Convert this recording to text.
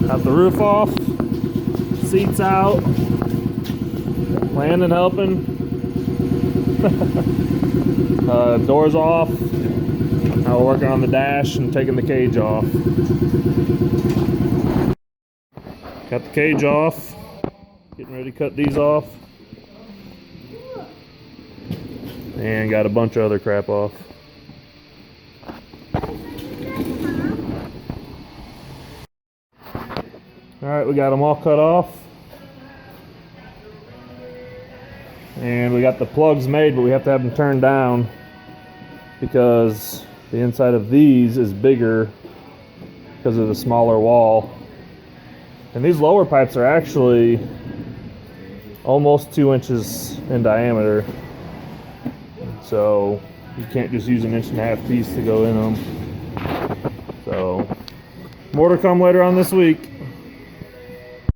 Got the roof off, seats out, Landon helping, doors off. Now we're working on the dash and taking the cage off. Got the cage off, getting ready to cut these off, and got a bunch of other crap off. Alright, we got them all cut off. And we got the plugs made, but we have to have them turned down because the inside of these is bigger because of the smaller wall. And these lower pipes are actually almost 2 inches in diameter. So you can't just use an 1.5 inch piece to go in them. So more to come later on this week.